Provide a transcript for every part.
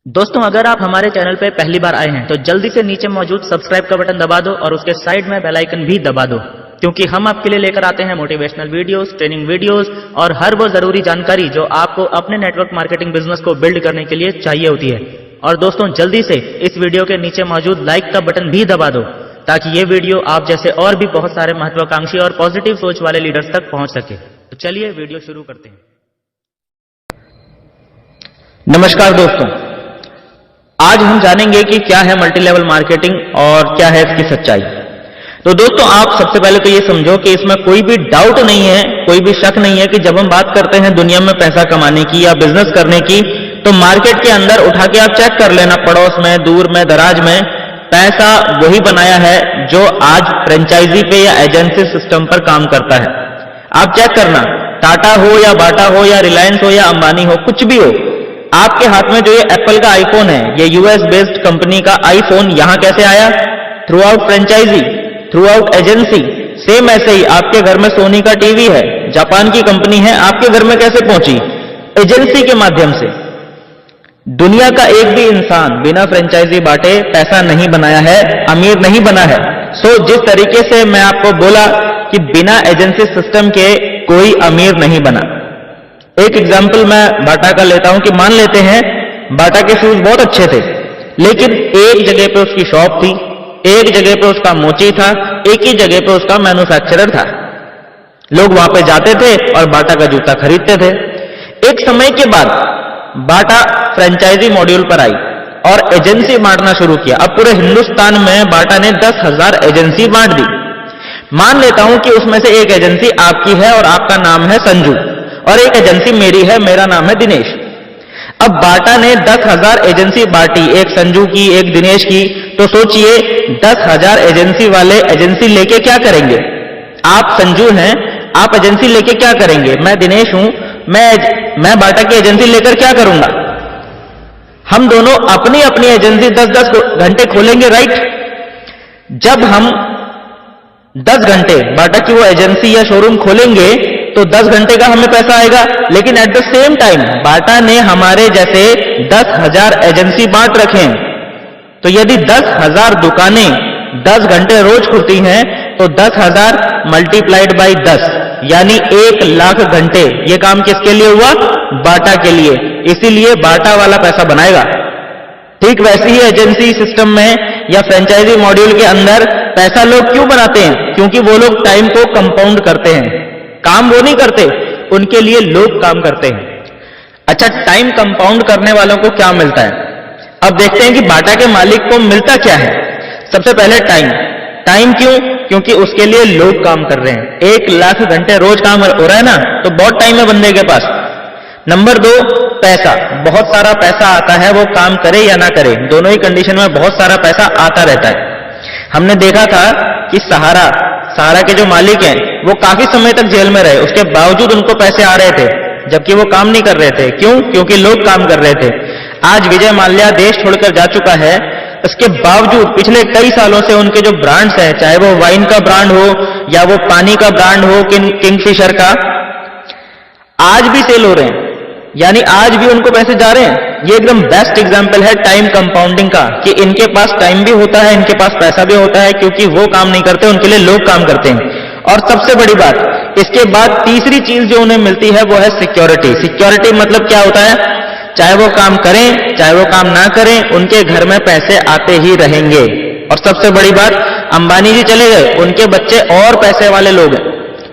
दोस्तों, अगर आप हमारे चैनल पे पहली बार आए हैं तो जल्दी से नीचे मौजूद सब्सक्राइब का बटन दबा दो और उसके साइड में बेल आइकन भी दबा दो, क्योंकि हम आपके लिए लेकर आते हैं मोटिवेशनल वीडियोस, ट्रेनिंग वीडियोस और हर वो जरूरी जानकारी जो आपको अपने नेटवर्क मार्केटिंग बिजनेस को बिल्ड करने के लिए चाहिए होती है। और दोस्तों, जल्दी से इस वीडियो के नीचे मौजूद लाइक का बटन भी दबा दो ताकि ये वीडियो आप जैसे और भी बहुत सारे महत्वाकांक्षी और पॉजिटिव सोच वाले लीडर्स तक पहुंच सके। तो चलिए वीडियो शुरू करते हैं। नमस्कार दोस्तों, आज हम जानेंगे कि क्या है मल्टी लेवल मार्केटिंग और क्या है इसकी सच्चाई। तो दोस्तों, आप सबसे पहले तो ये समझो कि इसमें कोई भी डाउट नहीं है, कोई भी शक नहीं है कि जब हम बात करते हैं दुनिया में पैसा कमाने की या बिजनेस करने की, तो मार्केट के अंदर उठा के आप चेक कर लेना, पड़ोस में, दूर में, दराज में, पैसा वही बनाया है जो आज फ्रेंचाइजी पे या एजेंसी सिस्टम पर काम करता है। आप चेक करना, टाटा हो या बाटा हो या रिलायंस हो या अंबानी हो, कुछ भी हो, आपके हाथ में जो ये एप्पल का आईफोन है, ये यूएस बेस्ड कंपनी का आईफोन यहां कैसे आया? Throughout franchisee, throughout agency. Same ऐसे ही आपके घर में सोनी का टीवी है, जापान की कंपनी है, आपके घर में कैसे पहुंची? एजेंसी के माध्यम से। दुनिया का एक भी इंसान बिना फ्रेंचाइजी बांटे पैसा नहीं बनाया है, अमीर नहीं बना है। सो जिस तरीके से मैं आपको बोला कि बिना एजेंसी सिस्टम के कोई अमीर नहीं बना। एक एग्जाम्पल मैं बाटा का लेता हूं कि मान लेते हैं बाटा के शूज बहुत अच्छे थे, लेकिन एक जगह पे उसकी शॉप थी, एक जगह पे उसका मोची था, एक ही जगह पे उसका मैन्युफैक्चरर था। लोग वहां पे जाते थे और बाटा का जूता खरीदते थे। एक समय के बाद बाटा फ्रेंचाइजी मॉड्यूल पर आई और एजेंसी बांटना शुरू किया। अब पूरे हिंदुस्तान में बाटा ने 10,000 एजेंसी बांट दी। मान लेता हूं कि उसमें से एक एजेंसी आपकी है और आपका नाम है संजू, और एक एजेंसी मेरी है, मेरा नाम है दिनेश। अब बाटा ने 10,000 एजेंसी बांटी, एक संजू की, एक दिनेश की। तो सोचिए 10,000 एजेंसी वाले एजेंसी लेके क्या करेंगे? आप संजू हैं, आप एजेंसी लेके क्या करेंगे? मैं दिनेश हूं, मैं बाटा की एजेंसी लेकर क्या करूंगा? हम दोनों अपनी अपनी एजेंसी 10-10 घंटे खोलेंगे, राइट? जब हम 10 घंटे बाटा की वो एजेंसी या शोरूम खोलेंगे तो 10 घंटे का हमें पैसा आएगा, लेकिन एट द सेम टाइम बाटा ने हमारे जैसे 10,000 एजेंसी बांट रखे हैं। तो यदि 10,000 दुकानें 10 घंटे रोज खुलती हैं तो 10,000 मल्टीप्लाइड बाई 10 यानी 1,00,000 घंटे। ये काम किसके लिए हुआ? बाटा के लिए। इसीलिए बाटा वाला पैसा बनाएगा। ठीक वैसे ही एजेंसी सिस्टम में या फ्रेंचाइजी मॉड्यूल के अंदर पैसा लोग क्यों बनाते हैं? क्योंकि वो लोग टाइम को कंपाउंड करते हैं। काम वो नहीं करते, उनके लिए लोग काम करते हैं। अच्छा, टाइम कंपाउंड करने वालों को क्या मिलता है? अब देखते हैं कि बाटा के मालिक को मिलता क्या है। सबसे पहले टाइम। टाइम क्यों? क्योंकि उसके लिए लोग काम कर रहे हैं। 1,00,000 घंटे रोज काम हो रहा है ना, तो बहुत टाइम है बंदे के पास। नंबर 2, पैसा। बहुत सारा पैसा आता है, वो काम करे या ना करे, दोनों ही कंडीशन में बहुत सारा पैसा आता रहता है। हमने देखा था कि सहारा के जो मालिक हैं वो काफी समय तक जेल में रहे, उसके बावजूद उनको पैसे आ रहे थे, जबकि वो काम नहीं कर रहे थे। क्यों? क्योंकि लोग काम कर रहे थे। आज विजय माल्या देश छोड़कर जा चुका है, इसके बावजूद पिछले कई सालों से उनके जो ब्रांड्स हैं, चाहे वो वाइन का ब्रांड हो या वो पानी का ब्रांड हो, किंगफिशर का, आज भी सेल हो रहे हैं, यानी आज भी उनको पैसे जा रहे हैं। ये एकदम बेस्ट एग्जांपल है टाइम कंपाउंडिंग का, कि इनके पास टाइम भी होता है, इनके पास पैसा भी होता है, क्योंकि वो काम नहीं करते, उनके लिए लोग काम करते हैं। और सबसे बड़ी बात, इसके बाद तीसरी चीज जो उन्हें मिलती है वो है सिक्योरिटी। सिक्योरिटी मतलब क्या होता है? चाहे वो काम करें, चाहे वो काम ना करें, उनके घर में पैसे आते ही रहेंगे। और सबसे बड़ी बात, अंबानी जी चले गए, उनके बच्चे और पैसे वाले लोग हैं।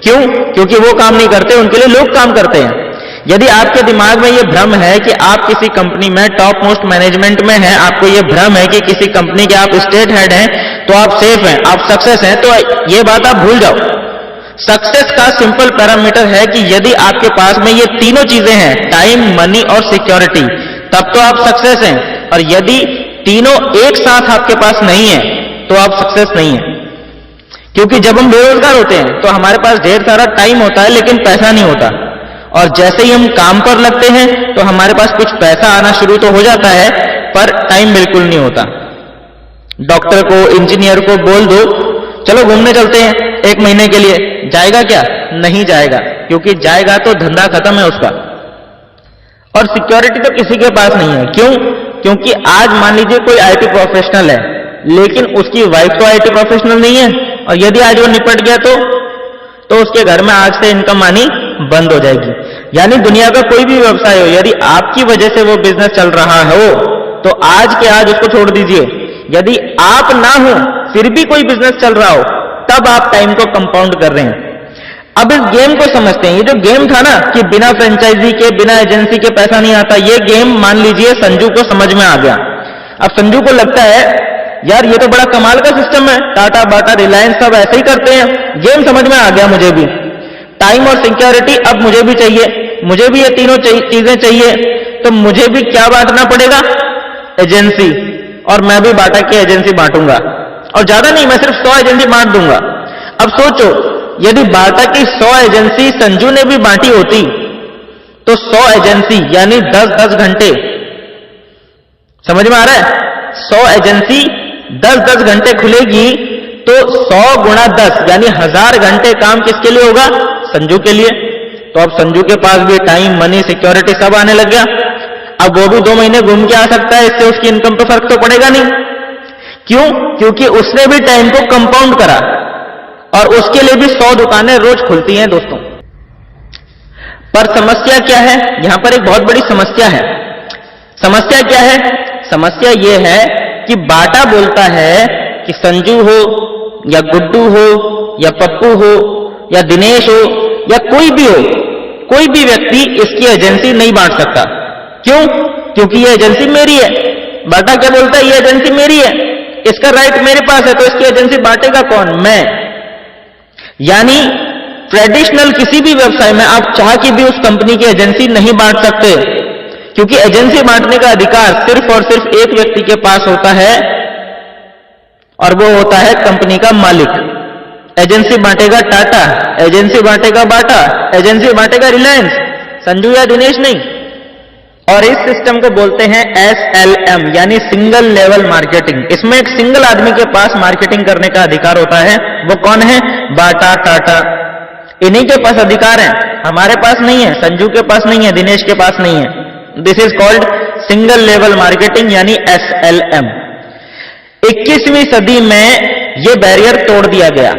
क्यों? क्योंकि वो काम नहीं करते, उनके लिए लोग काम करते हैं। यदि आपके दिमाग में यह भ्रम है कि आप किसी कंपनी में टॉप मोस्ट मैनेजमेंट में हैं, आपको यह भ्रम है कि किसी कंपनी के आप स्टेट हेड हैं, तो आप सेफ हैं, आप सक्सेस हैं, तो यह बात आप भूल जाओ। सक्सेस का सिंपल पैरामीटर है कि यदि आपके पास में ये तीनों चीजें हैं, टाइम, मनी और सिक्योरिटी, तब तो आप सक्सेस हैं। और यदि तीनों एक साथ आपके पास नहीं है तो आप सक्सेस नहीं है। क्योंकि जब हम बेरोजगार होते हैं तो हमारे पास ढेर सारा टाइम होता है लेकिन पैसा नहीं होता, और जैसे ही हम काम पर लगते हैं तो हमारे पास कुछ पैसा आना शुरू तो हो जाता है, पर टाइम बिल्कुल नहीं होता। डॉक्टर को, इंजीनियर को बोल दो चलो घूमने चलते हैं 1 महीने के लिए, जाएगा क्या? नहीं जाएगा, क्योंकि जाएगा तो धंधा खत्म है उसका। और सिक्योरिटी तो किसी के पास नहीं है। क्यों? क्योंकि आज मान लीजिए कोई आईटी प्रोफेशनल है, लेकिन उसकी वाइफ तो आईटी प्रोफेशनल नहीं है, और यदि आज वो निपट गया तो उसके घर में आज से इनकम आनी बंद हो जाएगी। यानी दुनिया का कोई भी व्यवसाय हो, यदि आपकी वजह से वो बिजनेस चल रहा हो तो आज के आज उसको छोड़ दीजिए। यदि आप ना हो फिर भी कोई बिजनेस चल रहा हो, तब आप टाइम को कंपाउंड कर रहे हैं। अब इस गेम को समझते हैं। ये जो गेम था ना कि बिना फ्रेंचाइजी के, बिना एजेंसी के पैसा नहीं आता, ये गेम मान लीजिए संजू को समझ में आ गया। अब संजू को लगता है यार ये तो बड़ा कमाल का सिस्टम है, टाटा, बाटा, रिलायंस सब ऐसे ही करते हैं, गेम समझ में आ गया मुझे भी। टाइम और सिक्योरिटी अब मुझे भी चाहिए, मुझे भी ये तीनों चीजें चाहिए, तो मुझे भी क्या बांटना पड़ेगा? एजेंसी। और मैं भी बाटा की एजेंसी बांटूंगा, और ज्यादा नहीं, मैं सिर्फ 100 एजेंसी बांट दूंगा। अब सोचो, यदि बाटा की 100 एजेंसी संजू ने भी बांटी होती तो 100 एजेंसी यानी 10-10 घंटे, समझ में आ रहा है? 100 एजेंसी 10-10 घंटे खुलेगी तो 100 गुणा 10 यानी 1000 घंटे काम किसके लिए होगा? संजू के लिए। तो अब संजू के पास भी टाइम, मनी, सिक्योरिटी सब आने लग गया। अब वो भी 2 महीने घूम के आ सकता है, इससे उसकी इनकम पे फर्क तो पड़ेगा नहीं। क्यों? क्योंकि उसने भी टाइम को कंपाउंड करा, और उसके लिए भी 100 दुकानें रोज खुलती हैं दोस्तों। पर समस्या क्या है? यहां पर एक बहुत बड़ी समस्या है। समस्या क्या है? समस्या यह है कि बाटा बोलता है कि संजू हो या गुड्डू हो या पप्पू हो या दिनेश हो या कोई भी हो, कोई भी व्यक्ति इसकी एजेंसी नहीं बांट सकता। क्यों? क्योंकि ये एजेंसी मेरी है। बाटा क्या बोलता है? ये एजेंसी मेरी है, इसका राइट मेरे पास है, तो इसकी एजेंसी बांटेगा कौन? मैं। यानी ट्रेडिशनल किसी भी व्यवसाय में आप चाह के भी उस कंपनी की एजेंसी नहीं बांट सकते, क्योंकि एजेंसी बांटने का अधिकार सिर्फ और सिर्फ एक व्यक्ति के पास होता है, और वो होता है कंपनी का मालिक। एजेंसी बांटेगा टाटा, एजेंसी बांटेगा बाटा, एजेंसी बांटेगा रिलायंस, संजू या दिनेश नहीं। और इस सिस्टम को बोलते हैं SLM यानी सिंगल लेवल मार्केटिंग। इसमें एक सिंगल आदमी के पास मार्केटिंग करने का अधिकार होता है। वो कौन है? बाटा, टाटा, इन्हीं के पास अधिकार है, हमारे पास नहीं है, संजू के पास नहीं है, दिनेश के पास नहीं है। This is called single level marketing यानी SLM। 21वीं सदी में यह बैरियर तोड़ दिया गया।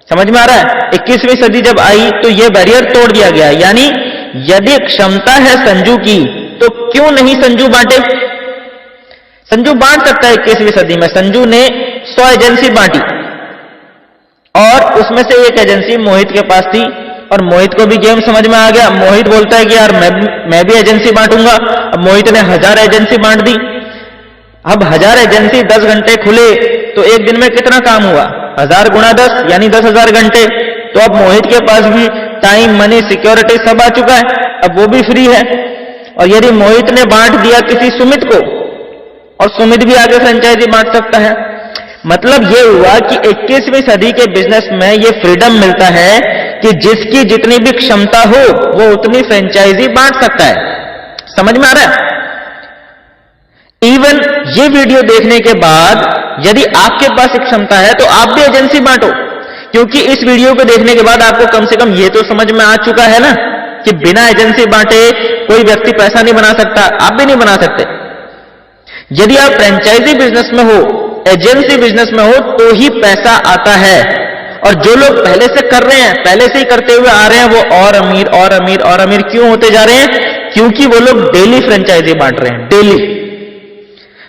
समझ में आ रहा है? 21वीं सदी जब आई तो यह बैरियर तोड़ दिया गया। यानी यदि क्षमता है संजू की तो क्यों नहीं संजू बांटे? संजू बांट सकता है। 21वीं सदी में संजू ने 100 एजेंसी बांटी, और उसमें से एक एजेंसी मोहित के पास थी, और मोहित को भी गेम समझ में आ गया। मोहित बोलता है कि यार मैं भी एजेंसी बांटूंगा। अब मोहित ने 1000 एजेंसी बांट दी। अब 1000 एजेंसी 10 घंटे खुले तो एक दिन में कितना काम हुआ? 1000 गुणा 10 यानी 10,000 घंटे। तो अब मोहित के पास भी टाइम, मनी, सिक्योरिटी सब आ चुका है, अब वो भी फ्री है। और यदि मोहित ने बांट दिया किसी सुमित को, और सुमित भी आगे फ्रेंचाइजी बांट सकता है। मतलब ये हुआ कि 21वीं सदी के बिजनेस में ये फ्रीडम मिलता है कि जिसकी जितनी भी क्षमता हो वो उतनी फ्रेंचाइजी बांट सकता है। समझ में आ रहा है? इवन ये वीडियो देखने के बाद यदि आपके पास एक क्षमता है तो आप भी एजेंसी बांटो, क्योंकि इस वीडियो को देखने के बाद आपको कम से कम ये तो समझ में आ चुका है ना कि बिना एजेंसी बांटे कोई व्यक्ति पैसा नहीं बना सकता, आप भी नहीं बना सकते। यदि आप फ्रेंचाइजी बिजनेस में हो, एजेंसी बिजनेस में हो, तो ही पैसा आता है। और जो लोग पहले से कर रहे हैं, पहले से ही करते हुए आ रहे हैं, वो और अमीर और अमीर और अमीर क्यों होते जा रहे हैं? क्योंकि वो लोग डेली फ्रेंचाइजी बांट रहे हैं, डेली।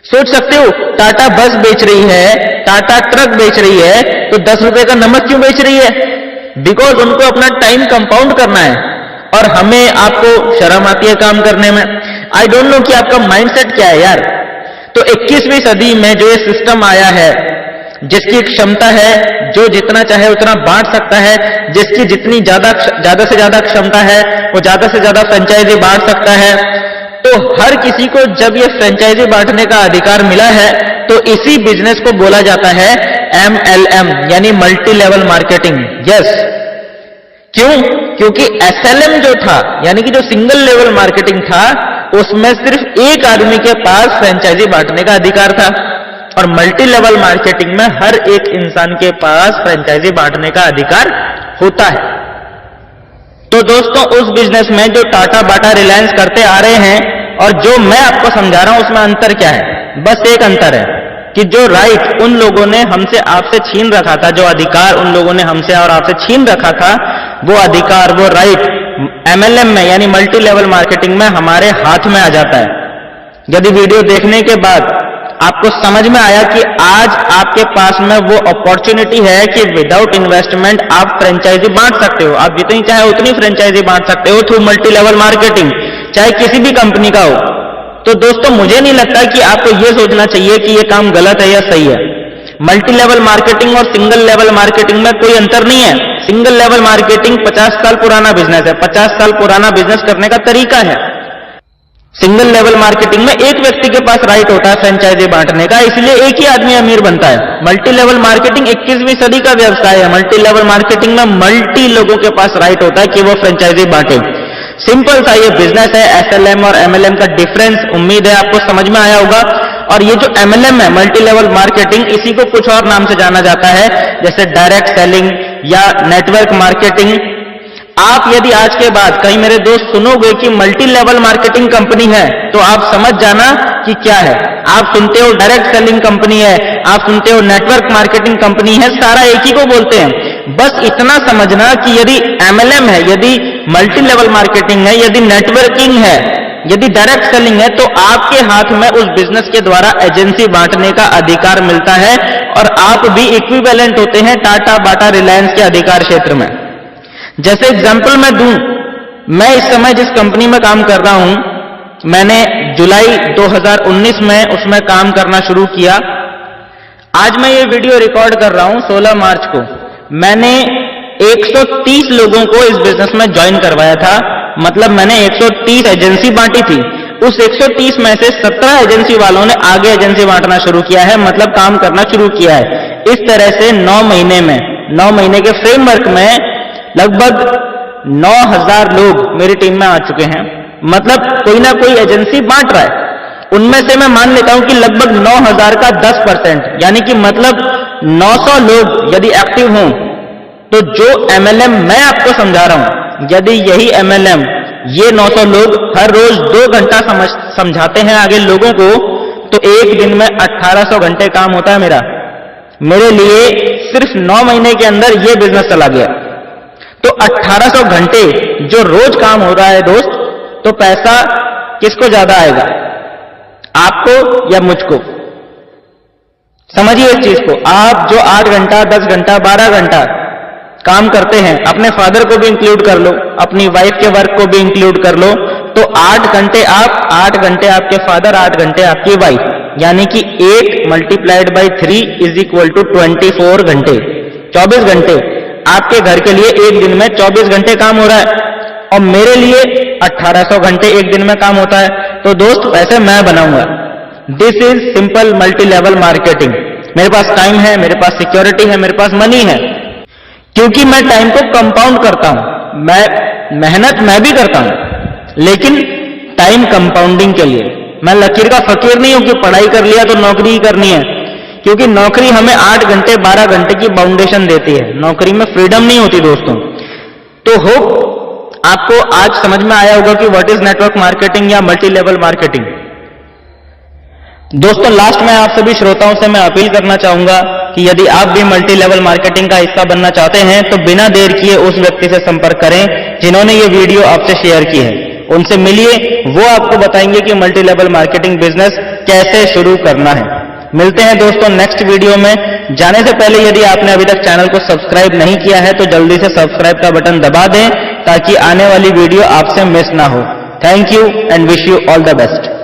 सोच सकते हो, टाटा बस बेच रही है, टाटा ट्रक बेच रही है, तो 10 रुपए का नमक क्यों बेच रही है? बिकॉज उनको अपना टाइम कंपाउंड करना है, और हमें आपको शर्म आती है काम करने में। आई डोंट नो कि आपका माइंडसेट क्या है यार। तो 21वीं सदी में जो ये सिस्टम आया है, जिसकी क्षमता है, जो जितना चाहे उतना बांट सकता है, जिसकी जितनी ज्यादा से ज्यादा क्षमता है वो ज्यादा से ज्यादा फ्रेंचाइजी बांट सकता है। तो हर किसी को जब ये फ्रेंचाइजी बांटने का अधिकार मिला है तो इसी बिजनेस को बोला जाता है MLM यानी मल्टी लेवल मार्केटिंग। यस, क्यों? क्योंकि SLM जो था यानी कि जो सिंगल लेवल मार्केटिंग था, उसमें सिर्फ एक आदमी के पास फ्रेंचाइजी बांटने का अधिकार था, और मल्टी लेवल मार्केटिंग में हर एक इंसान के पास फ्रेंचाइजी बांटने का अधिकार होता है। तो दोस्तों, उस बिजनेस में जो टाटा, बाटा, रिलायंस करते आ रहे हैं और जो मैं आपको समझा रहा हूं उसमें अंतर क्या है? बस एक अंतर है कि जो राइट उन लोगों ने हमसे आपसे छीन रखा था, जो अधिकार उन लोगों ने हमसे और आपसे छीन रखा था, वो अधिकार, वो राइट MLM में यानी मल्टी लेवल मार्केटिंग में हमारे हाथ में आ जाता है। यदि वीडियो देखने के बाद आपको समझ में आया कि आज आपके पास में वो अपॉर्चुनिटी है कि विदाउट इन्वेस्टमेंट आप फ्रेंचाइजी बांट सकते हो, आप जितनी चाहे उतनी फ्रेंचाइजी बांट सकते हो थ्रू मल्टी लेवल मार्केटिंग, चाहे किसी भी कंपनी का हो, तो दोस्तों मुझे नहीं लगता कि आपको यह सोचना चाहिए कि यह काम गलत है या सही है। मल्टी लेवल मार्केटिंग और सिंगल लेवल मार्केटिंग में कोई अंतर नहीं है। सिंगल लेवल मार्केटिंग 50 साल पुराना बिजनेस है, 50 साल पुराना बिजनेस करने का तरीका है। सिंगल लेवल मार्केटिंग में एक व्यक्ति के पास राइट होता है फ्रेंचाइजी बांटने का, इसलिए एक ही आदमी अमीर बनता है। मल्टी लेवल मार्केटिंग 21वीं सदी का व्यवसाय है। मल्टी लेवल मार्केटिंग में मल्टी लोगों के पास राइट होता है कि वो फ्रेंचाइजी बांटे। सिंपल सा ये बिजनेस है। SLM और MLM का डिफरेंस उम्मीद है आपको समझ में आया होगा। और ये जो MLM है, मल्टी लेवल मार्केटिंग, इसी को कुछ और नाम से जाना जाता है, जैसे डायरेक्ट सेलिंग या नेटवर्क मार्केटिंग। आप यदि आज के बाद कहीं मेरे दोस्त सुनोगे कि मल्टी लेवल मार्केटिंग कंपनी है, तो आप समझ जाना कि क्या है। आप सुनते हो डायरेक्ट सेलिंग कंपनी है, आप सुनते हो नेटवर्क मार्केटिंग कंपनी है, सारा एक ही को बोलते हैं। बस इतना समझना कि यदि MLM है, यदि मल्टी लेवल मार्केटिंग है, यदि नेटवर्किंग है, यदि डायरेक्ट सेलिंग है, तो आपके हाथ में उस बिजनेस के द्वारा एजेंसी बांटने का अधिकार मिलता है और आप भी इक्विवेलेंट होते हैं टाटा, बाटा, रिलायंस के अधिकार क्षेत्र में। जैसे एग्जांपल मैं दूं, मैं इस समय जिस कंपनी में काम कर रहा हूं, मैंने जुलाई 2019 में उसमें काम करना शुरू किया। आज मैं ये वीडियो रिकॉर्ड कर रहा हूं 16 मार्च को। मैंने 130 लोगों को इस बिजनेस में ज्वाइन करवाया था, मतलब मैंने 130 एजेंसी बांटी थी। उस 130 में से 17 एजेंसी वालों ने आगे एजेंसी बांटना शुरू किया है, मतलब काम करना शुरू किया है। इस तरह से 9 महीने के फ्रेमवर्क में लगभग 9000 लोग मेरी टीम में आ चुके हैं। मतलब कोई ना कोई एजेंसी बांट रहा है। उनमें से मैं मान लेता हूं कि लगभग 9000 का 10%, यानी कि मतलब 900 लोग यदि एक्टिव हों, तो जो MLM मैं आपको समझा रहा हूं, यदि यही MLM ये 900 लोग हर रोज 2 घंटा समझाते हैं आगे लोगों को, तो एक दिन में 1800 घंटे काम होता है मेरे लिए। सिर्फ 9 महीने के अंदर ये बिजनेस चला गया। तो 1800 घंटे जो रोज काम हो रहा है दोस्त, तो पैसा किसको ज्यादा आएगा, आपको या मुझको? समझिए इस चीज को। आप जो 8 घंटा, 10 घंटा, 12 घंटा काम करते हैं, अपने फादर को भी इंक्लूड कर लो, अपनी वाइफ के वर्क को भी इंक्लूड कर लो, तो 8 घंटे आप, 8 घंटे आपके फादर, 8 घंटे आपकी वाइफ, यानी कि 8 × 3 = 24 घंटे। 24 घंटे आपके घर के लिए एक दिन में 24 घंटे काम हो रहा है, और मेरे लिए 1800 घंटे एक दिन में काम होता है। तो दोस्त पैसे मैं बनाऊंगा। This is simple multi level marketing. मेरे पास टाइम है, मेरे पास सिक्योरिटी है, मेरे पास मनी है, क्योंकि मैं टाइम को कंपाउंड करता हूं। मेहनत मैं भी करता हूं, लेकिन टाइम कंपाउंडिंग के लिए। मैं लकीर का फकीर नहीं हूं कि पढ़ाई कर लिया तो नौकरी ही करनी है, क्योंकि नौकरी हमें 8 घंटे 12 घंटे की बाउंडेशन देती है। नौकरी में फ्रीडम नहीं होती दोस्तों। तो होप आपको आज समझ में आया होगा कि व्हाट इज नेटवर्क मार्केटिंग या मल्टी लेवल मार्केटिंग। दोस्तों लास्ट में आप सभी श्रोताओं से मैं अपील करना चाहूंगा कि यदि आप भी मल्टी लेवल मार्केटिंग का हिस्सा बनना चाहते हैं, तो बिना देर किए उस व्यक्ति से संपर्क करें जिन्होंने ये वीडियो आपसे शेयर की है। उनसे मिलिए, वो आपको बताएंगे कि मल्टी लेवल मार्केटिंग बिजनेस कैसे शुरू करना है। मिलते हैं दोस्तों नेक्स्ट वीडियो में। जाने से पहले यदि आपने अभी तक चैनल को सब्सक्राइब नहीं किया है, तो जल्दी से सब्सक्राइब का बटन दबा दें, ताकि आने वाली वीडियो आपसे मिस ना हो। Thank you and wish you all the best.